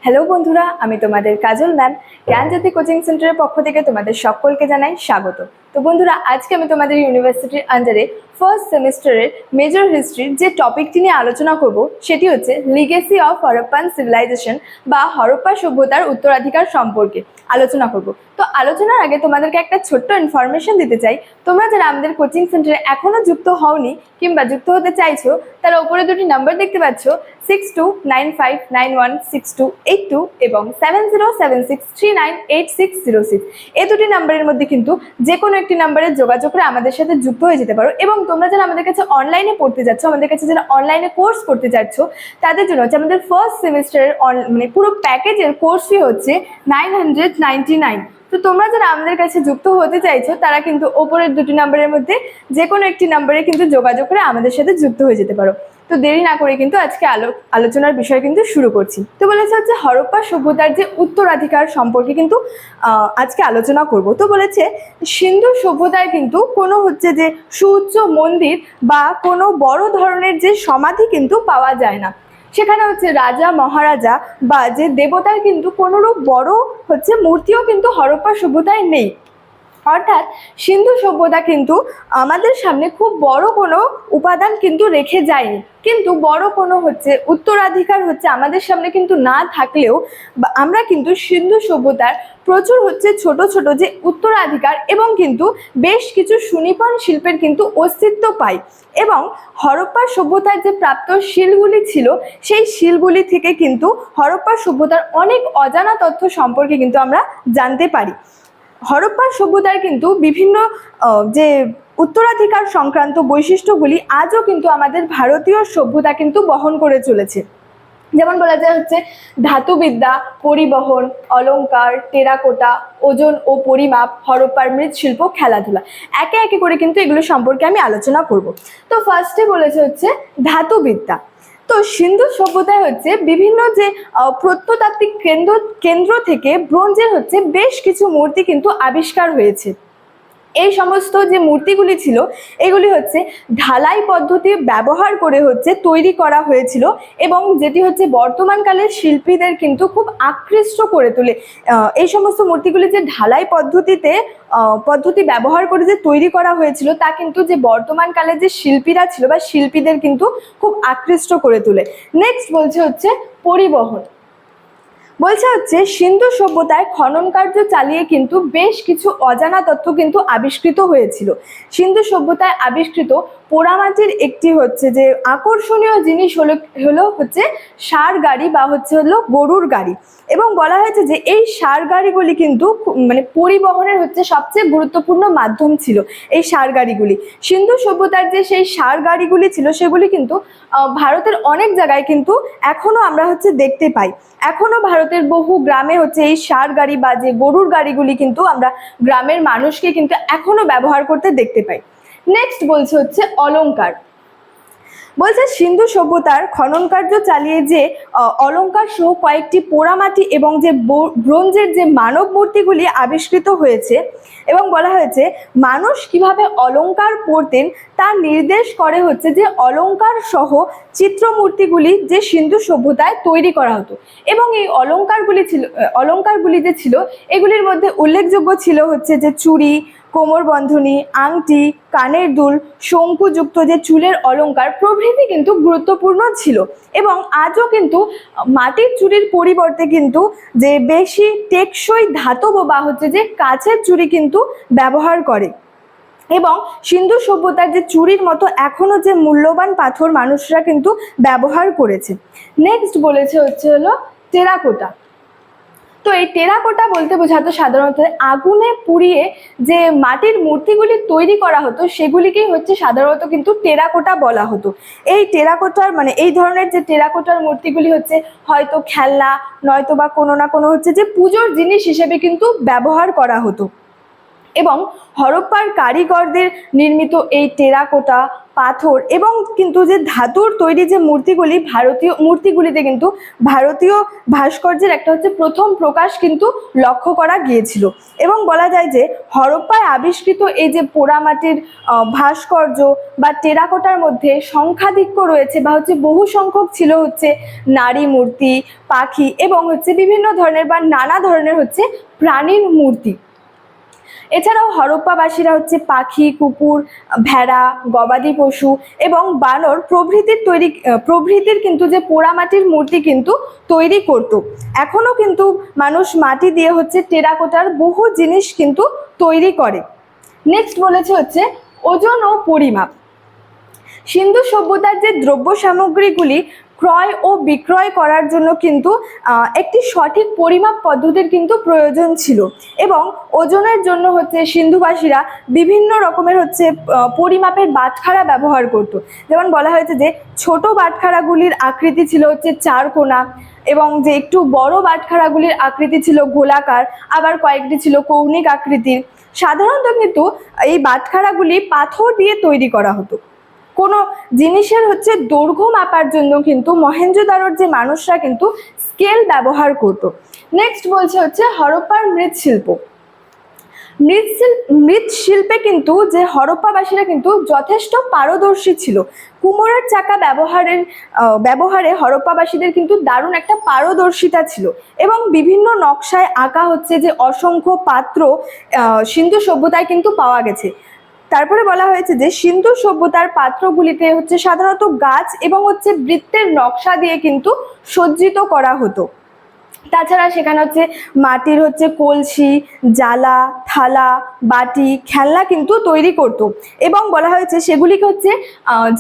Hello বন্ধুরা, আমি তোমাদের কাজল ম্যাম জ্ঞানজ্যোতি কোচিং সেন্টারের পক্ষ থেকে তোমাদের সকলকে জানাই স্বাগত। তো বন্ধুরা, আজকে আমি তোমাদের ইউনিভার্সিটির আন্ডারে ফার্স্ট সেমিস্টারের মেজর হিস্ট্রির যে টপিকটি নিয়ে আলোচনা করব সেটি হচ্ছে লিগেসি অফ হরপ্পান সিভিলাইজেশন বা হরপ্পা সভ্যতার উত্তরাধিকার সম্পর্কে আলোচনা করব। তো আলোচনার আগে তোমাদেরকে একটা ছোট্ট ইনফরমেশন দিতে চাই। তোমরা যারা আমাদের কোচিং সেন্টারে এখনো যুক্ত হওনি কিংবা যুক্ত হতে চাইছো, তারা উপরে দুটি নাম্বার দেখতে পাচ্ছ, 6295916282 এবং 7076398606। এই দুটি নাম্বারের মধ্যে কিন্তু যে কোনো একটি নাম্বারে যোগাযোগ করে আমাদের সাথে যুক্ত হয়ে যেতে পারো। এবং তোমরা যারা আমাদের কাছে অনলাইনে পড়তে যাচ্ছ, আমাদের কাছে যারা অনলাইনে কোর্স করতে যাচ্ছ, তাদের জন্য হচ্ছে আমাদের ফার্স্ট সেমিস্টারের মানে পুরো প্যাকেজের কোর্স ফি হচ্ছে 999। তো তোমরা যারা আমাদের কাছে যুক্ত হতে চাইছো, তারা কিন্তু ওপরের দুটি নাম্বারের মধ্যে যে কোনো একটি নাম্বারে কিন্তু যোগাযোগ করে আমাদের সাথে যুক্ত হয়ে যেতে পারো। তো দেরি না করে কিন্তু আজকে আলোচনার বিষয় কিন্তু শুরু করছি। তো বলেছে হচ্ছে হরপ্পা সভ্যতার যে উত্তরাধিকার সম্পর্কে কিন্তু আজকে আলোচনা করব। তো বলেছে সিন্ধু সভ্যতায় কিন্তু কোনো হচ্ছে যে সুউচ্চ মন্দির বা কোনো বড় ধরনের যে সমাধি কিন্তু পাওয়া যায় না। সেখানে হচ্ছে রাজা মহারাজা বা যে দেবতার কিন্তু কোনোরূপ বড় হচ্ছে মূর্তিও কিন্তু হরপ্পা সভ্যতায় নেই। অর্থাৎ সিন্ধু সভ্যতা কিন্তু আমাদের সামনে খুব বড় কোনো উপাদান কিন্তু রেখে যায়নি, কিন্তু বড় কোনো হচ্ছে উত্তরাধিকার হচ্ছে আমাদের সামনে কিন্তু না থাকলেও আমরা কিন্তু সিন্ধু সভ্যতার প্রচুর হচ্ছে ছোট ছোট যে উত্তরাধিকার এবং কিন্তু বেশ কিছু সুনিপুণ শিল্পের কিন্তু অস্তিত্ব পাই। এবং হরপ্পা সভ্যতার যে প্রাপ্ত শিলগুলি ছিল, সেই শিলগুলি থেকে কিন্তু হরপ্পা সভ্যতার অনেক অজানা তথ্য সম্পর্কে কিন্তু আমরা জানতে পারি। হরপ্পা সভ্যতার কিন্তু বিভিন্ন যে উত্তরাধিকার সংক্রান্ত বৈশিষ্ট্যগুলি আজও কিন্তু আমাদের ভারতীয় সভ্যতা কিন্তু বহন করে চলেছে। যেমন বলা যায় হচ্ছে ধাতুবিদ্যা, পরিবহন, অলংকার, টেরাকোটা, ওজন ও পরিমাপ, হরপ্পার মৃৎশিল্প, খেলাধুলা। একে একে করে কিন্তু এগুলো সম্পর্কে আমি আলোচনা করব। তো ফার্স্টে বলেছে হচ্ছে ধাতুবিদ্যা। তো সিন্ধু সভ্যতায় হচ্ছে বিভিন্ন যে প্রত্নতাত্ত্বিক কেন্দ্র থেকে ব্রোঞ্জের হচ্ছে বেশ কিছু মূর্তি কিন্তু আবিষ্কার হয়েছে। এই সমস্ত যে মূর্তিগুলি ছিল, এগুলি হচ্ছে ঢালাই পদ্ধতি ব্যবহার করে হচ্ছে তৈরি করা হয়েছিল এবং যেটি হচ্ছে বর্তমানকালের শিল্পীদের কিন্তু খুব আকৃষ্ট করে তোলে। এই সমস্ত মূর্তিগুলি যে ঢালাই পদ্ধতি ব্যবহার করে যে তৈরি করা হয়েছিল, তা কিন্তু যে বর্তমানকালে যে শিল্পীরা ছিল বা শিল্পীদের কিন্তু খুব আকৃষ্ট করে তোলে। নেক্সট বলছে হচ্ছে পরিবহন। বলছে হচ্ছে সিন্ধু সভ্যতায় খনন কার্য চালিয়ে কিন্তু বেশ কিছু অজানা তথ্য কিন্তু আবিষ্কৃত হয়েছিল। সিন্ধু সভ্যতায় আবিষ্কৃত পোড়ামাটির একটি হচ্ছে যে আকর্ষণীয় জিনিস হলো হচ্ছে ষাঁড় গাড়ি বা হলো গরুর গাড়ি। এবং বলা হয়েছে যে এই ষাঁড় গাড়িগুলি কিন্তু মানে পরিবহনের হচ্ছে সবচেয়ে গুরুত্বপূর্ণ মাধ্যম ছিল এই ষাঁড় গাড়িগুলি। সিন্ধু সভ্যতার যে সেই ষাঁড় গাড়িগুলি ছিল, সেগুলি কিন্তু ভারতের অনেক জায়গায় কিন্তু এখনো আমরা হচ্ছে দেখতে পাই। এখনো ভারতের বহু গ্রামে হচ্ছে এই ষাঁড় গাড়ি বা যে গরুর গাড়িগুলি কিন্তু আমরা গ্রামের মানুষকে কিন্তু এখনো ব্যবহার করতে দেখতে পাই। নেক্সট বলছে হচ্ছে অলংকার। বলছে সিন্ধু সভ্যতার খনন কার্য চালিয়ে যে অলংকার সহ কয়েকটি পোড়ামাটি এবং যে ব্রোঞ্জের যে মানব মূর্তিগুলি আবিষ্কৃত হয়েছে এবং বলা হয়েছে মানুষ কিভাবে অলংকার পরতেন তা নির্দেশ করে হচ্ছে যে অলংকার সহ চিত্রমূর্তিগুলি যে সিন্ধু সভ্যতায় তৈরি করা হতো। এবং এই অলংকারগুলি যে ছিল, এগুলির মধ্যে উল্লেখযোগ্য ছিল হচ্ছে যে চুড়ি, কোমরবন্ধনী, আংটি, কানের দুল, শঙ্কুযুক্ত যে চুলের অলংকার প্রভৃতি কিন্তু গুরুত্বপূর্ণ ছিল। এবং আজও কিন্তু মাটির চুড়ির পরিবর্তে কিন্তু যে বেশি টেকসই ধাতব বা হচ্ছে যে কাচের চুড়ি কিন্তু ব্যবহার করে। এবং সিন্ধু সভ্যতার যে চুড়ির মতো এখনো যে মূল্যবান পাথর মানুষরা কিন্তু ব্যবহার করেছে। নেক্সট বলেছে হচ্ছে হলো টেরাকোটা। তো এই টেরাকোটা বলতে বোঝাতো সাধারণত আগুনে পুড়িয়ে যে মাটির মূর্তিগুলি তৈরি করা হতো, সেগুলিকেই হচ্ছে সাধারণত কিন্তু টেরাকোটা বলা হতো। এই টেরাকোটার মানে এই ধরনের যে টেরাকোটার মূর্তিগুলি হচ্ছে হয়তো খেলনা নয়তো বা কোনো না কোনো হচ্ছে যে পুজোর জিনিস হিসেবে কিন্তু ব্যবহার করা হতো। এবং হরপ্পার কারিগরদের নির্মিত এই টেরাকোটা, পাথর এবং কিন্তু যে ধাতুর তৈরি যে মূর্তিগুলি, ভারতীয় মূর্তিগুলিতে কিন্তু ভারতীয় ভাস্কর্যের একটা হচ্ছে প্রথম প্রকাশ কিন্তু লক্ষ্য করা গিয়েছিল। এবং বলা যায় যে হরপ্পায় আবিষ্কৃত এই যে পোড়ামাটির ভাস্কর্য বা টেরাকোটার মধ্যে সংখ্যাধিক্য রয়েছে বা হচ্ছে বহু সংখ্যক ছিল হচ্ছে নারী মূর্তি, পাখি এবং হচ্ছে বিভিন্ন ধরনের বা নানা ধরনের হচ্ছে প্রাণীর মূর্তি। এছাড়াও হরপ্পাবাসীরা হচ্ছে পাখি, কুকুর, ভেড়া, গবাদি পশু এবং বানর প্রভৃতির কিন্তু যে পোড়ামাটির মূর্তি কিন্তু তৈরি করত। এখনো কিন্তু মানুষ মাটি দিয়ে হচ্ছে টেরাকোটার বহু জিনিস কিন্তু তৈরি করে। নেক্সট বলেছে হচ্ছে ওজন ও পরিমাপ। সিন্ধু সভ্যতার যে দ্রব্য সামগ্রীগুলি ক্রয় ও বিক্রয় করার জন্য কিন্তু একটি সঠিক পরিমাপ পদ্ধতির কিন্তু প্রয়োজন ছিল এবং ওজনের জন্য হচ্ছে সিন্ধুবাসীরা বিভিন্ন রকমের হচ্ছে পরিমাপের বাটখারা ব্যবহার করত। যেমন বলা হয়েছে যে ছোট বাটখারাগুলির আকৃতি ছিল হচ্ছে চারকোনা এবং যে একটু বড় বাটখারাগুলির আকৃতি ছিল গোলাকার, আবার কয়েকটি ছিল কৌণিক আকৃতির। সাধারণত কিন্তু এই বাটখারাগুলি পাথর দিয়ে তৈরি করা হতো। কোনো জিনিসের হচ্ছে দৈর্ঘ্য মাপার জন্য কিন্তু মহেঞ্জোদারোর যে মানুষরা কিন্তু স্কেল ব্যবহার করত। নেক্সট বলছে হচ্ছে হরপ্পার মৃৎশিল্প। মৃৎশিল্পে কিন্তু যে হরপ্পাবাসীরা কিন্তু যথেষ্ট পারদর্শী ছিল। কুমোরের চাকা ব্যবহারে হরপ্পাবাসীদের কিন্তু দারুণ একটা পারদর্শিতা ছিল এবং বিভিন্ন নকশায় আঁকা হচ্ছে যে অসংখ্য পাত্র সিন্ধু সভ্যতায় কিন্তু পাওয়া গেছে। তারপরে বলা হয়েছে যে সিন্ধু সভ্যতার পাত্রগুলিতে হচ্ছে সাধারণত গাছ এবং হচ্ছে বৃত্তের নকশা দিয়ে কিন্তু সজ্জিত করা হতো। তাছাড়া সেখানে হচ্ছে মাটির হচ্ছে কলসি, জালা, থালা, বাটি, খেলনা কিন্তু তৈরি করত এবং বলা হয়েছে সেগুলিকে হচ্ছে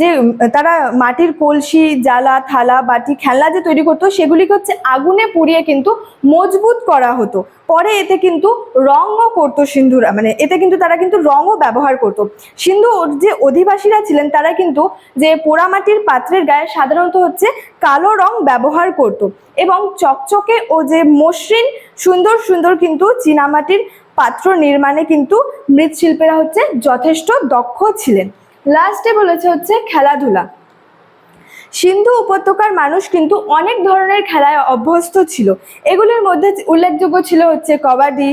যে তারা মাটির কলসি, জালা, থালা, বাটি, খেলনা যে তৈরি করতো সেগুলিকে হচ্ছে আগুনে পুড়িয়ে কিন্তু মজবুত করা হতো। পরে এতে কিন্তু রঙও করতো সিন্ধুরা, মানে এতে কিন্তু তারা কিন্তু রঙও ব্যবহার করতো। সিন্ধুর যে অধিবাসীরা ছিলেন তারা কিন্তু যে পোড়ামাটির পাত্রের গায়ে সাধারণত হচ্ছে কালো রং ব্যবহার করত এবং চকচকে ও যে মসৃণ সুন্দর সুন্দর কিন্তু চীনামাটির পাত্র নির্মাণে কিন্তু মৃৎশিল্পীরা হচ্ছে যথেষ্ট দক্ষ ছিলেন। লাস্টে বলেছে হচ্ছে খেলাধুলা। সিন্ধু উপত্যকার মানুষ কিন্তু অনেক ধরনের খেলায় অভ্যস্ত ছিল। এগুলির মধ্যে উল্লেখযোগ্য ছিল হচ্ছে কবাডি,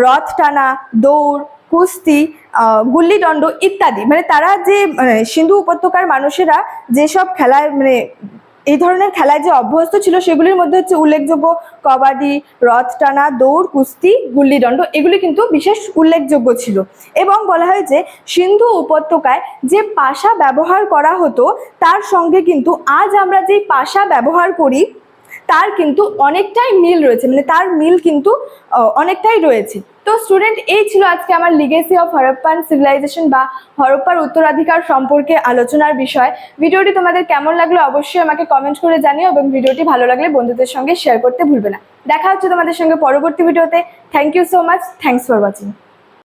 রথ টানা, দৌড়, কুস্তি, গুল্লিদণ্ড ইত্যাদি। মানে তারা যে সিন্ধু উপত্যকার মানুষেরা যেসব খেলায় মানে এই ধরনের খেলায় যে অভ্যস্ত ছিল সেগুলির মধ্যে হচ্ছে উল্লেখযোগ্য কবাডি, রথ টানা, দৌড়, কুস্তি, গুল্লিদণ্ড এগুলি কিন্তু বিশেষ উল্লেখযোগ্য ছিল। এবং বলা হয় যে সিন্ধু উপত্যকায় যে পাশা ব্যবহার করা হতো তার সঙ্গে কিন্তু আজ আমরা যে পাশা ব্যবহার করি তার কিন্তু অনেকটাই মিল রয়েছে, মানে তার মিল কিন্তু অনেকটাই রয়েছে। তো স্টুডেন্ট, এই ছিল আজকে আমার লিগেসি অফ হরপ্পান সিভিলাইজেশন বা হরপ্পার উত্তরাধিকার সম্পর্কে আলোচনার বিষয়। ভিডিওটি তোমাদের কেমন লাগলো অবশ্যই আমাকে কমেন্ট করে জানিও এবং ভিডিওটি ভালো লাগলে বন্ধুদের সঙ্গে শেয়ার করতে ভুলবে না। দেখা হচ্ছে তোমাদের সঙ্গে পরবর্তী ভিডিওতে। Thank you so much. Thanks for watching.